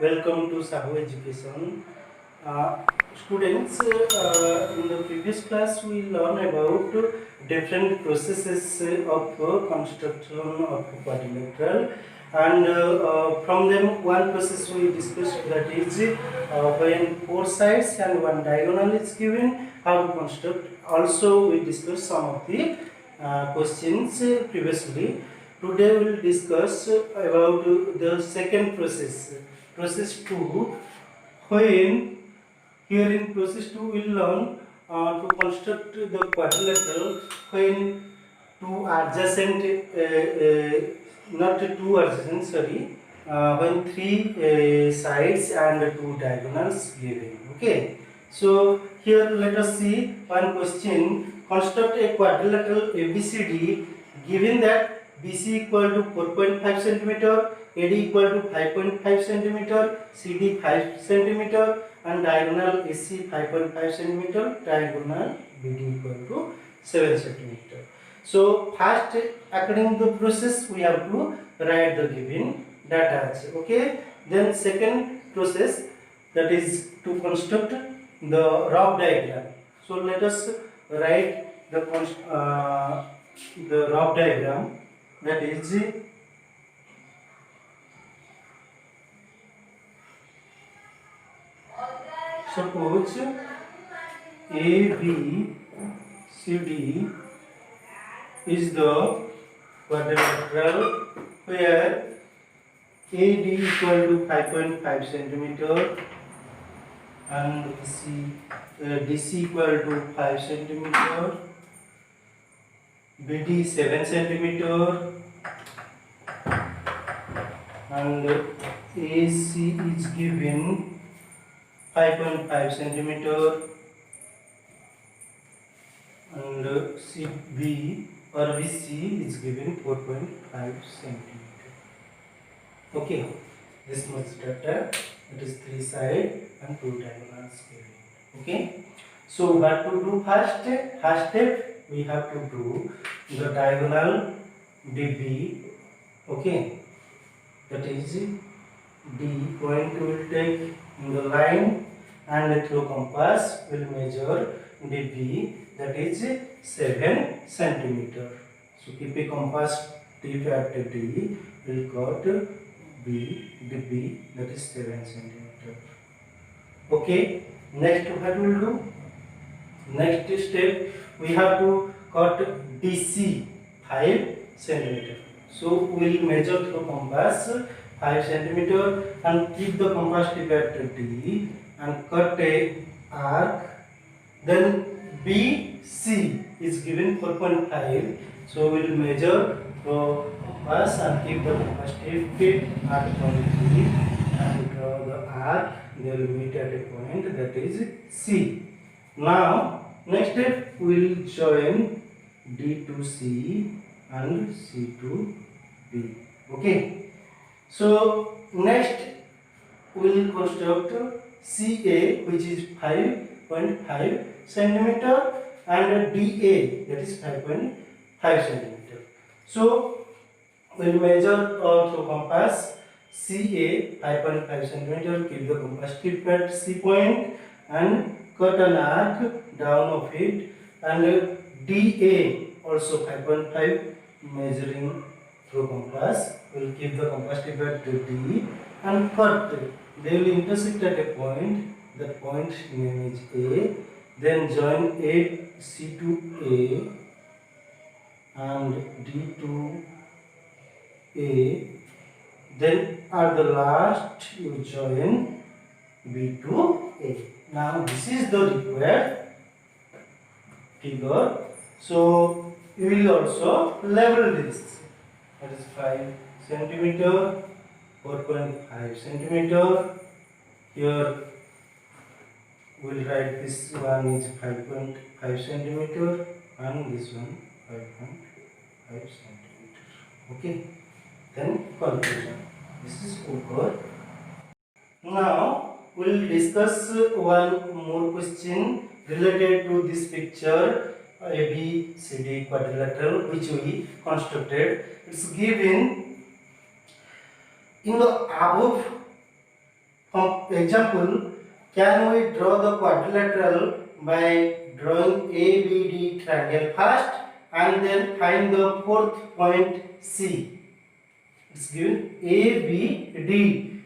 Welcome to Sahu Education. Students, in the previous class we learned about different processes of construction of quadrilateral, and from them one process we discussed, that is when four sides and one diagonal is given, how to construct. Also we discussed some of the questions previously. Today we will discuss about the second process. Process 2, when here in process 2 we will learn to construct the quadrilateral when two adjacent, not two adjacent, sorry, when three sides and two diagonals given. Okay, so here let us see one question. Construct a quadrilateral ABCD given that BC equal to 4.5 centimeter, AD equal to 5.5 centimeter, CD 5 centimeter, and diagonal AC 5.5 centimeter, diagonal BD equal to 7 centimeter. So first, according to the process, we have to write the given data. Okay. Then second process, that is to construct the rough diagram. So let us write the rough diagram. That is, suppose A, B, C, D is the quadrilateral where AD equal to 5.5 centimeter and DC equal to 5 centimeter, BD 7 centimeter, and AC is given 5.5 centimeter, and CB or BC is given 4.5 centimeter. Okay, this much data. It is three side and two diagonals given. Okay, so what to do first? First step we have to do the diagonal DB. Okay, that is D point will take in the line and through compass will measure DB, that is 7 centimeter. So keep a compass tip at D, will cut DB, that is 7 centimeter. Okay, next what we will do? Next step we have to cut DC 5 centimeter. So we will measure through compass 5 centimeter and keep the compass tip at D and cut a arc. Then BC is given 4.5. So we will measure the compass and keep the compass tip at point D and draw the arc. They will meet at a point, that is C. Now next step we will join D to C and C to B. Okay. So next we will construct CA, which is 5.5 centimeter, and DA, that is 5.5 centimeter. So we will measure through compass CA 5.5 centimeter, keep the compass tip at C point and cut an arc down of it, and DA also 5.5 measuring through compass. We will keep the compass tip at D and cut. They will intersect at a point. That point name is A. Then join C to A and D to A. Then at the last you join B to A. Now this is the required figure. So you will also level this. That is 5 centimeter, 4.5 centimeter. Here we will write this one is 5.5 centimeter and this one 5.5 centimeter. Okay. Then conclusion. This is over. Now we will discuss one more question related to this picture ABCD quadrilateral which we constructed. It's given in the above Example, can we draw the quadrilateral by drawing ABD triangle first and then find the fourth point C? It's given ABD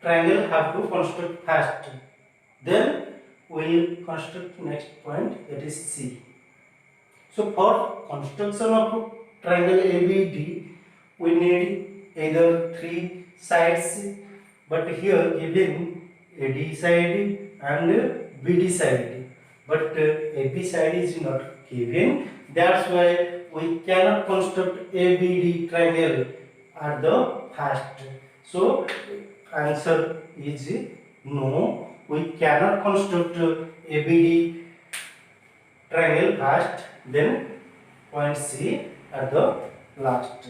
triangle have to construct first. Then we will construct next point, that is C. So for construction of triangle ABD, we need either three sides, but here given AD side and BD side, but AB side is not given. That's why we cannot construct ABD triangle at the first. So answer is no. We cannot construct ABD triangle first, then point C at the last.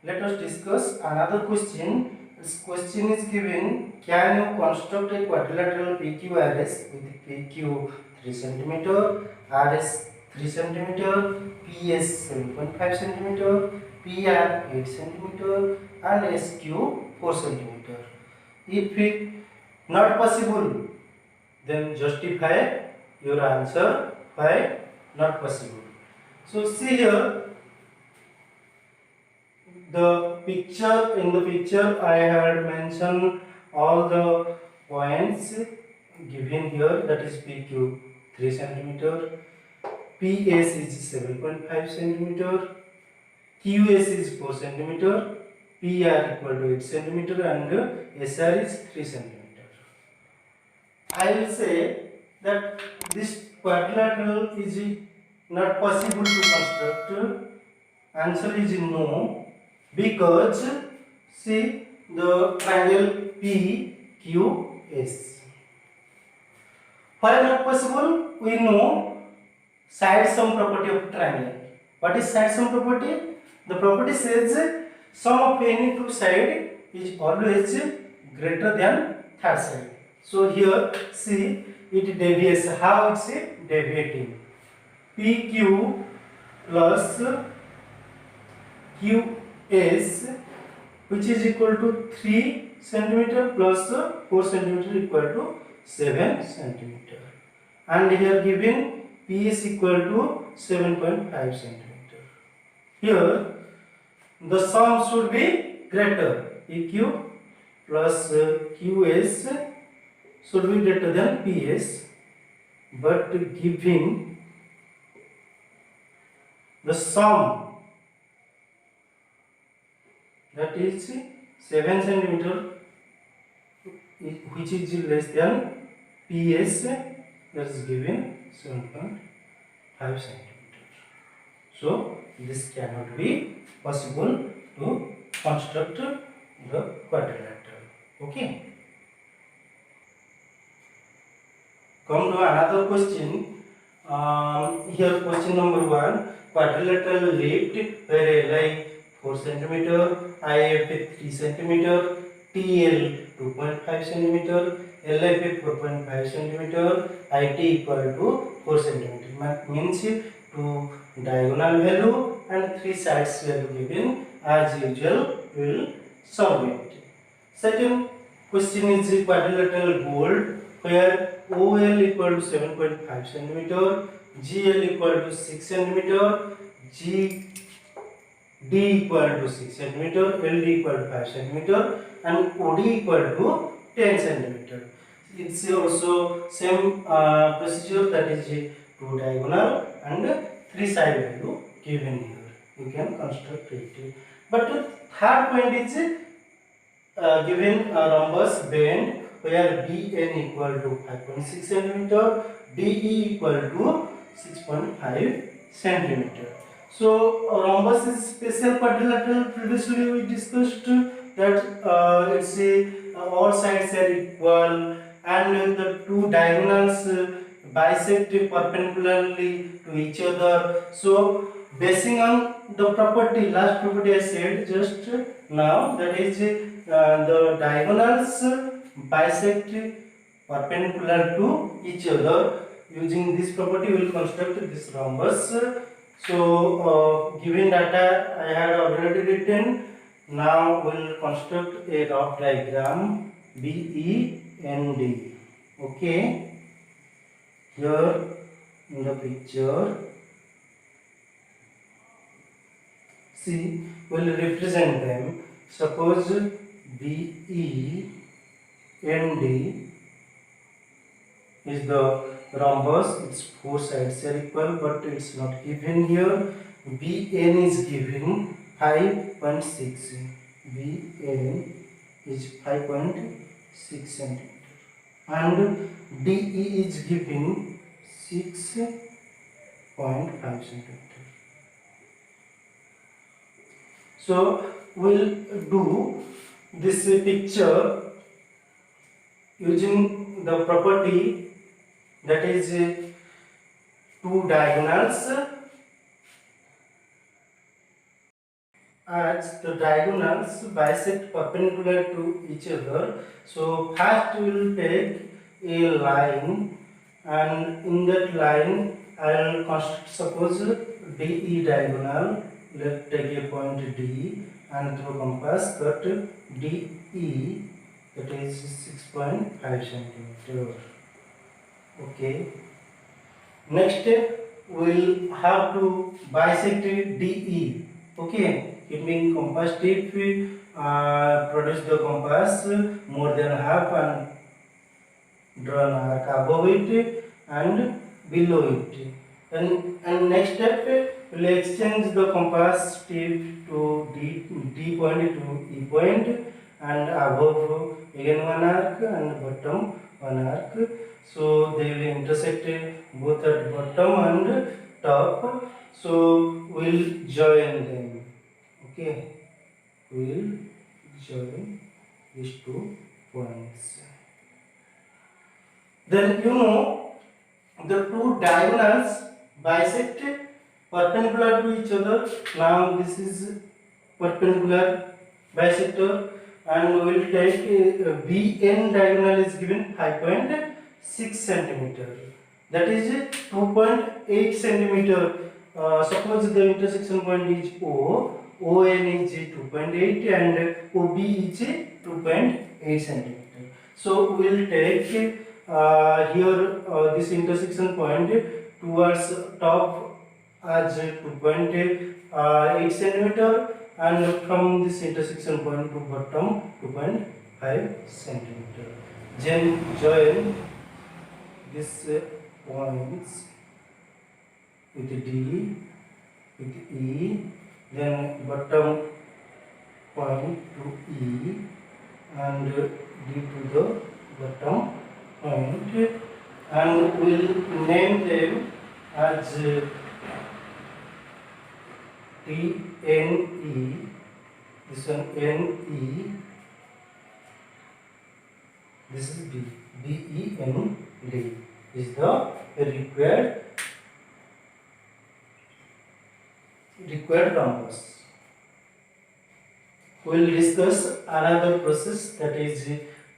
Let us discuss another question. This question is given, can you construct a quadrilateral PQRS with PQ 3 cm, RS 3 cm, PS 7.5 cm, PR 8 cm and SQ 4 cm? If it not possible, then justify your answer why not possible. So see here, in the picture I had mentioned all the points given here, that is PQ 3 cm, PS is 7.5 cm, QS is 4 cm, PR equal to 8 cm and SR is 3 cm. I will say that this quadrilateral is not possible to construct. Answer is no, because see the triangle PQS. Why not possible? We know side sum property of triangle. What is side sum property? The property says sum of any two sides is always greater than third side. So here see it deviates. How it's deviating? PQ plus QS, which is equal to 3 cm plus 4 cm equal to 7 cm, and here given PS equal to 7.5 cm. Here the sum should be greater. PQ plus QS should be greater than PS, but given the sum, that is 7 cm, which is less than PS, that is given 7.5 cm. So this cannot be possible to construct the quadrilateral. Okay. Come to another question. Here question number 1. Quadrilateral lift where Li 4 cm, IF 3 cm, TL 2.5 cm, LF 4.5 cm, IT equal to 4 cm. Means two diagonal value and three sides value given. As usual, we will solve it. Second question is quadrilateral bolt where OL equal to 7.5 cm, GL equal to 6 cm, GD equal to 6 cm, LD equal to 5 cm and OD equal to 10 cm. It's also same procedure, that is two diagonal and three side value given here. You can construct it. But the third point is given a rhombus bend where BN equal to 5.6 cm, DE equal to 6.5 cm. So rhombus is special quadrilateral. Previously we discussed that it's all sides are equal and the two diagonals bisect perpendicularly to each other. So basing on the property, last property I said just now, that is the diagonals bisect perpendicular to each other. Using this property we will construct this rhombus. So given data I had already written. Now we will construct a rough diagram BEND. Okay, here in the picture, see, we'll represent them. Suppose BEND is the rhombus, its four sides are equal, but it's not given here. BN is given 5.6. BN is 5.6 centimeter, and DE is given 6.5 centimeter. So we'll do this picture using the property that is two diagonals, as the diagonals bisect perpendicular to each other. So first we will take a line, and in that line I will construct, suppose DE diagonal. Let's take a point D and through compass cut DE, that is 6.5 centimeter. Okay. Next step, we'll have to bisect DE. Okay. It means compass tip produce the compass more than half and draw an arc above it and below it. And next step, we'll exchange the compass tip to D point to E point, and above again one arc and bottom one arc. So they will intersect both at bottom and top. So we'll join them. Okay, we'll join these 2 points. Then the two diagonals bisect perpendicular to each other. Now this is perpendicular bisector, and we will take BN diagonal is given 5.6 centimeter. That is 2.8 centimeter. Suppose the intersection point is O. ON is 2.8 and OB is 2.8 centimeter. So we will take here this intersection point towards top as 2.8 centimeter, and from this intersection point to bottom 2.5 centimeter. Then join these points with D, with E, then bottom point to E, and D to the bottom point, and we'll name them as TNE, this one NE, this is B, BEND is the required rhombus. We will discuss another process, that is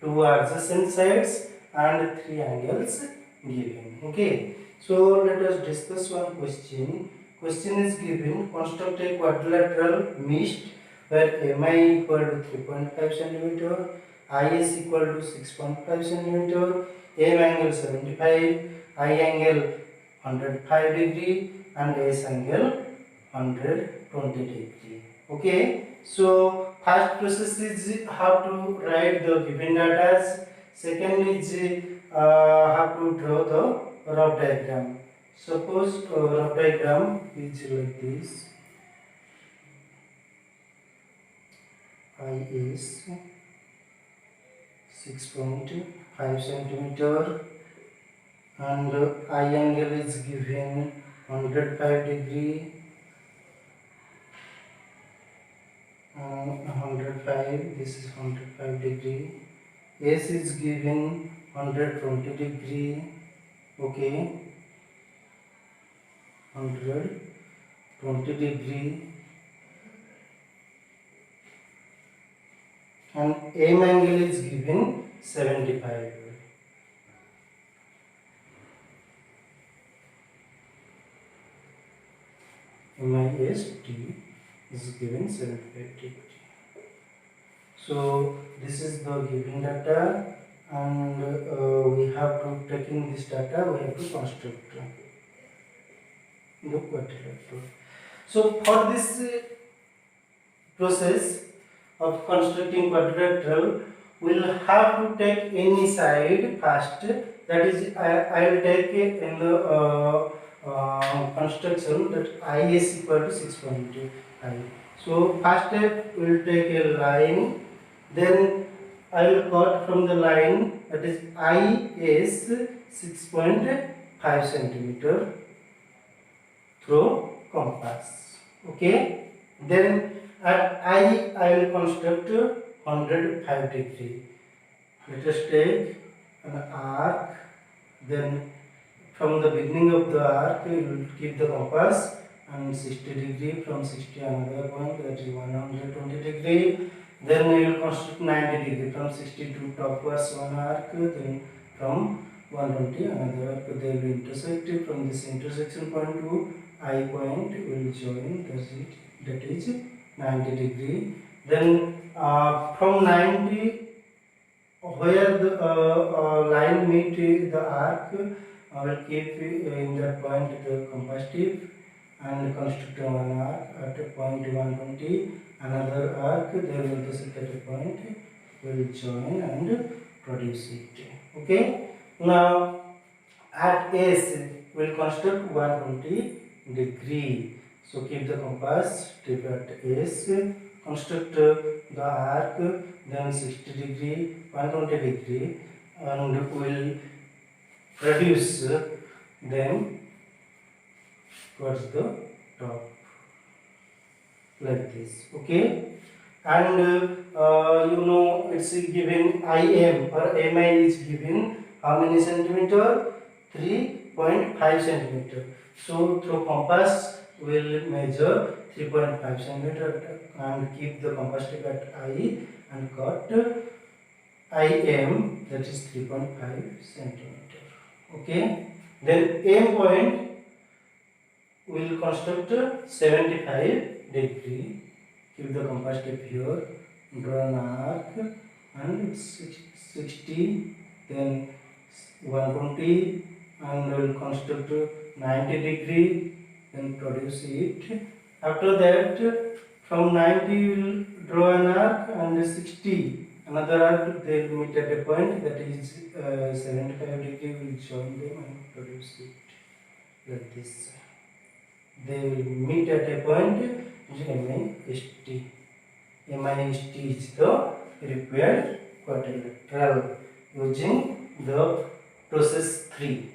2 adjacent sides and 3 angles given. Okay, so let us discuss one question. Question is given: construct a quadrilateral mist where MI equal to 3.5 centimeter, IS equal to 6.5 centimeter, M angle 75, I angle 105 degree, and S angle 120 degree. Okay, so first process is how to write the given data. Second is how to draw the rough diagram. Suppose rough diagram is like this. I is 6.5 centimeter, and I angle is given 105 degree. 105, this is 105 degree. S is given 120 degree. Okay, 120 degree, and M angle is given 75. MIST is given 75 degree. So this is the given data, and we have to taking this data, we have to construct the quadrilateral. So for this process of constructing quadrilateral, we'll have to take any side first. That is, I'll take it in the construction that I is equal to 6.5. So first step, we'll take a line, then I will cut from the line, that is I is 6.5 centimeter through compass. Okay, then at I will construct 105 degree. Let us take an arc, then from the beginning of the arc you will keep the compass and 60 degree, from 60 another point, that is 120 degree. Then you will construct 90 degree, from 60 to topwards one arc, then from 120 another arc. They will intersect. From this intersection point to I point will join, that is 90 degree. Then from 90, where the line meet the arc, I will keep in that point the compass tip and construct one arc at a point 120, another arc, they will intersect at a point, will join and produce it. Okay, now at S will construct 120 degree. So keep the compass tip at S, construct the arc, then 60 degree, 120 degree, and will produce them towards the top like this. Okay, and you know it's given IM or MI is given how many centimeter? 3.5 centimeter. So through compass we'll measure 3.5 centimeter and keep the compass tip at I and cut IM, that is 3.5 centimeter. Okay, then M point will construct 75 degree. Keep the compass tip here, draw an arc, and 60, then 120, and will construct 90 degree, then produce it. After that, from 90 will draw an arc, and 60 another arc, they will meet at a point, that is 75 degree, will join them and produce it like this. They will meet at a point using MIST. MIST is the required quadrilateral using the process 3.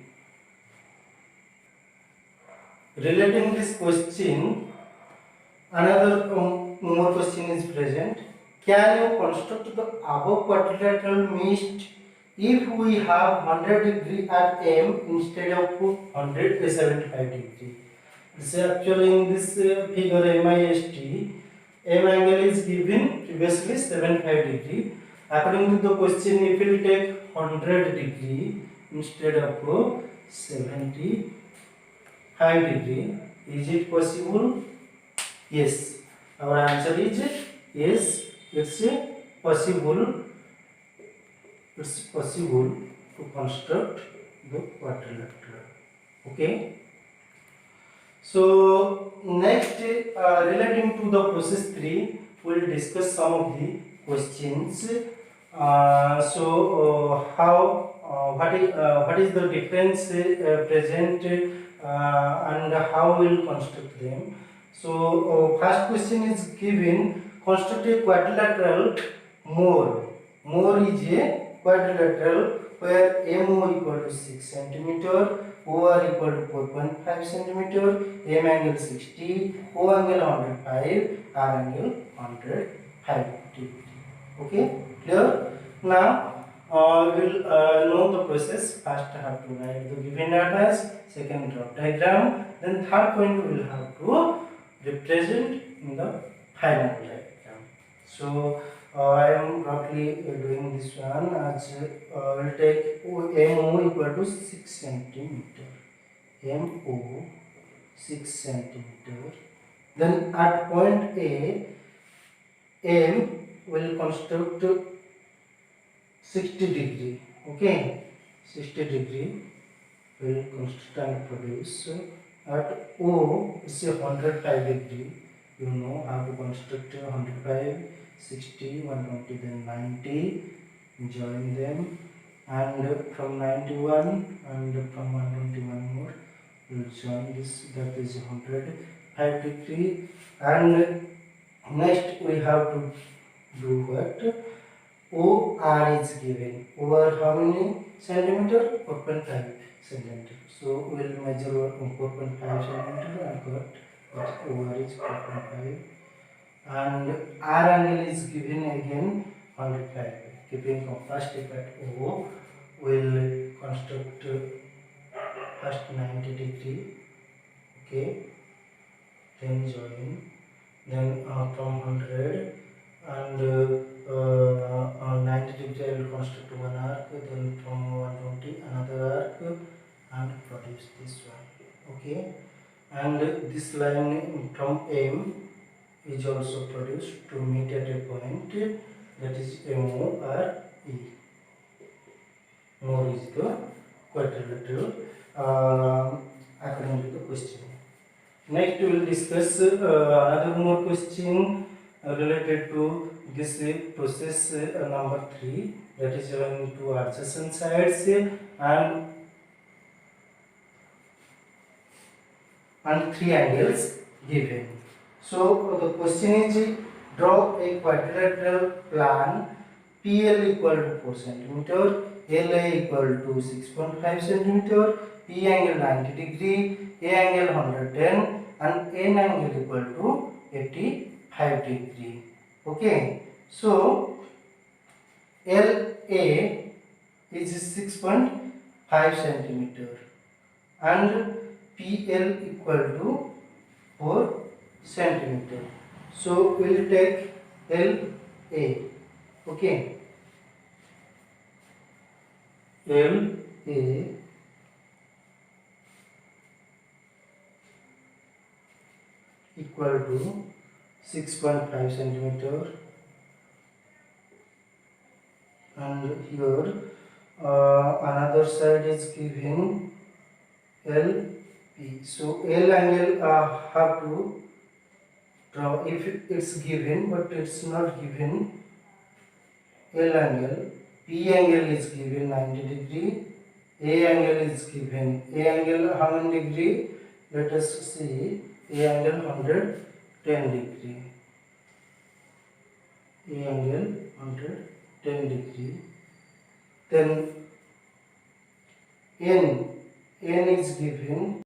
Relating this question, another more question is present. Can you construct the above quadrilateral MIST if we have 100 degree at M instead of 175 degree? So actually in this figure MIST, M angle is given previously 75 degree. According to the question, if we take 100 degree instead of 75 degree, is it possible? Yes. Our answer is yes. It's possible. It's possible to construct the quadrilateral. Okay. So next, relating to the process 3, we will discuss some of the questions. What is the difference present and how we will construct them? So first question is given: construct a quadrilateral more. More is a quadrilateral where MO equal to 6 centimeter, OR equal to 4.5 centimeter, M angle 60, O angle 105, R angle 105 degree. Okay, clear? Now we'll know the process. First have to write the given data, second draw diagram, then third point we will have to represent in the final diagram. So I am roughly doing this one as will take MO equal to 6 centimeter. MO 6 centimeter. Then at point A, M will construct 60 degree. Okay, 60 degree will construct and produce. At O, it's a 105 degree. You know how to construct 105, 60, 120, then 90. Join them, and from 91 and from 121 more, we'll join this. That is 105 degree. And next we have to do what? OR is given. Over how many centimeter? 4.5 centimeter. So we will measure 4.5 centimeter and got that OR is 4.5. And R angle is given again 105. Keeping contrast at O, will construct first 90 degree. Okay, then join. Then from 100 and 90 degree I will construct one arc, then from 120 another arc and produce this one. Okay, and this line from M is also produced to meet at a point, that is MO or E. MO is the quadrilateral according to the question. Next we will discuss another more question related to this process number 3, that is showing two adjacent sides and three angles given. So the question is, draw a quadrilateral plan PL equal to 4 cm, LA equal to 6.5 cm, P angle 90 degree, A angle 110 and N angle equal to 85 degree. Okay, so LA is 6.5 centimeter and PL equal to 4 centimeter. So we will take LA. Okay, LA equal to 6.5 centimeter, and here another side is given LP. So L angle have to draw if it's given, but it's not given. L angle, P angle is given 90 degree, A angle is given. A angle how many degree? Let us see. A angle 110 degree. A angle 110 degree. Then N is given.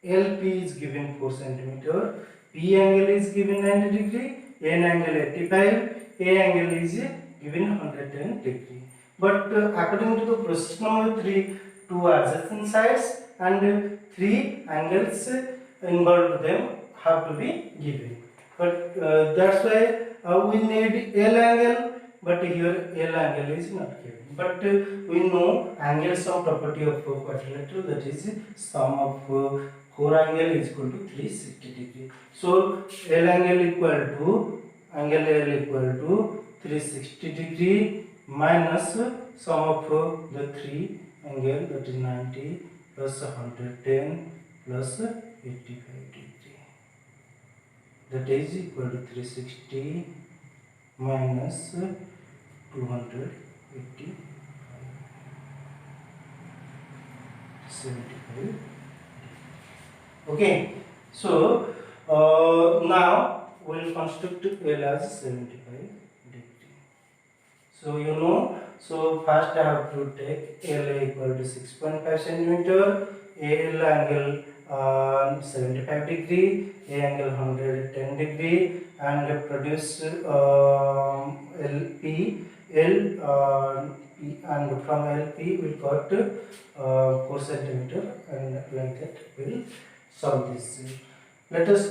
LP is given 4 centimeter. P angle is given 90 degree. N angle 85. A angle is given 110 degree. But according to the process number 3, two adjacent sides and three angles involved them have to be given. But that's why we need L angle, but here L angle is not given. But we know angle sum property of quadrilateral, that is sum of 4 angle is equal to 360 degree. So L angle equal to angle L equal to 360 degree minus sum of the 3 angle, that is 90 plus 110 plus 85 degree, that is equal to 360 minus 285, 75. Okay, so now we will construct L as 75 degree. So you know, so first I have to take LA equal to 6.5 centimeter, L angle 75 degree, A angle 110 degree, and produce LP. And from LP we got 4 centimeter, and like that we will solve this. Let us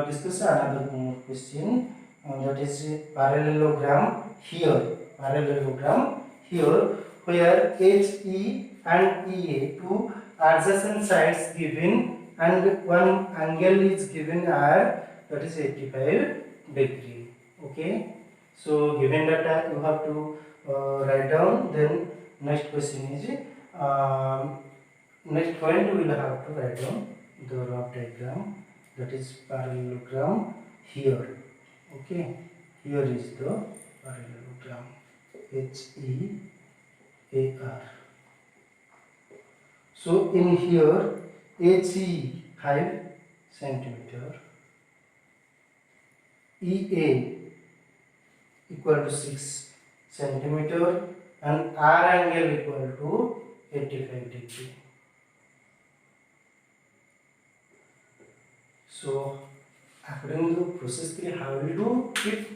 discuss another more question, that is parallelogram here. Parallelogram here, where HE and EA, two adjacent sides given and one angle is given are, that is 85 degree. Okay, So given data you have to write down. Then next question is next point we will have to write down the rough diagram, that is parallelogram here. Okay, here is the parallelogram HEAR. So in here HE 5 centimeter, EA equal to 6 centimeter, and R angle equal to 85 degree. So according to process 3, how we do it?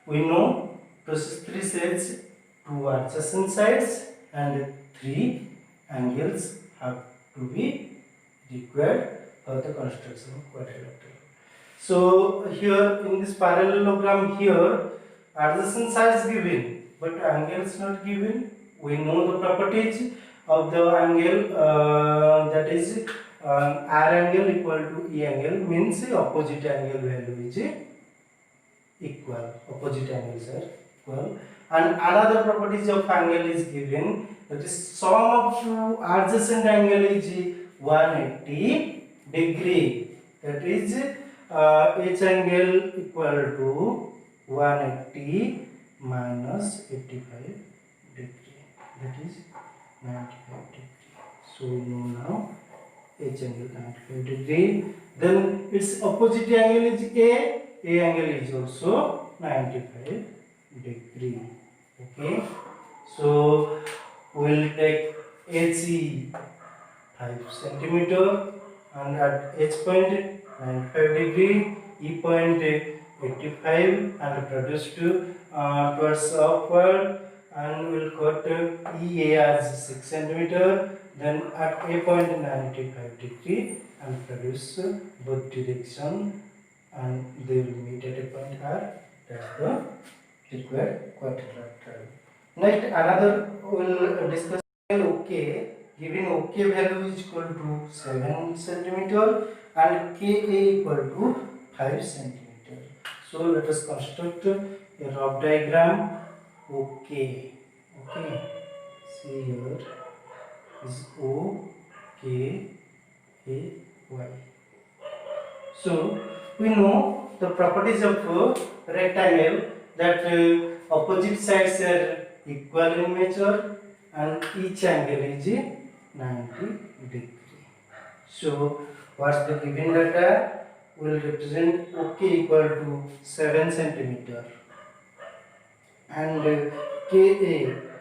We know process 3 says 2 adjacent sides and 3 angles have to be required for the construction of quadrilateral. So here in this parallelogram here adjacent sides given but angles not given. We know the properties of the angle, that is R angle equal to E angle, means opposite angle value is equal. Opposite angles are equal. And another properties of angle is given, that is sum of two adjacent angle is 180 degree. That is H angle equal to 180 minus 85 degree. That is 95 degree. So we know now H angle 95 degree. Then its opposite angle is A. A angle is also 95 degree. Okay. So we will take HE 5 centimeter, and at H point 95 degree, E point 85, and produced towards upward, and we will cut EA as 6 centimeter. Then at A point 95 degree and produce both direction, and they will meet at a point R. That's the required quadrilateral. Next, another we will discuss OK. Given OK value is equal to 7 centimeter and KA equal to 5 centimeter. So let us construct a rough diagram. OK. Okay. See here is O K A Y. So we know the properties of rectangle, that opposite sides are equal in measure and each angle is 90 degree. So what's the given data? Will represent OK equal to 7 centimeter and KA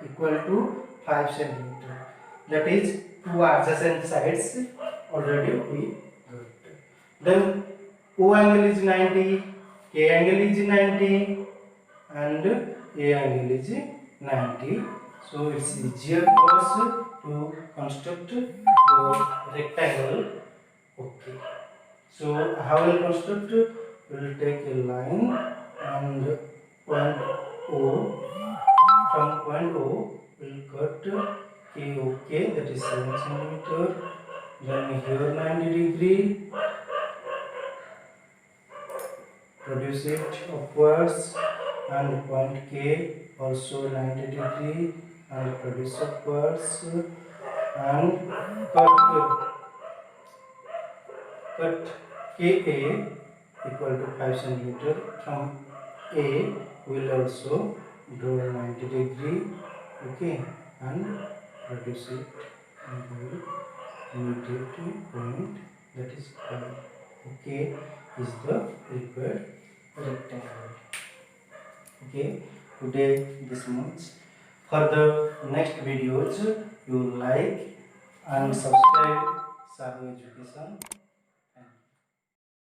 equal to 5 centimeter. That is two adjacent sides already we got. Then O angle is 90, K angle is 90, and A angle is 90. So it's easier for us to construct the rectangle. Okay. So how will construct? We'll take a line and point O. From point O, we'll cut KOK, that is 7 centimeter. Then here 90 degree. Produce it upwards, and point K also 90 degree and produce upwards, and cut KA equal to 5 centimeter. From A will also draw 90 degree. Okay, and produce it and will meet it point, that is okay, is the required rectangle. Okay, today this much. For the next videos, you like and subscribe Sahu Education.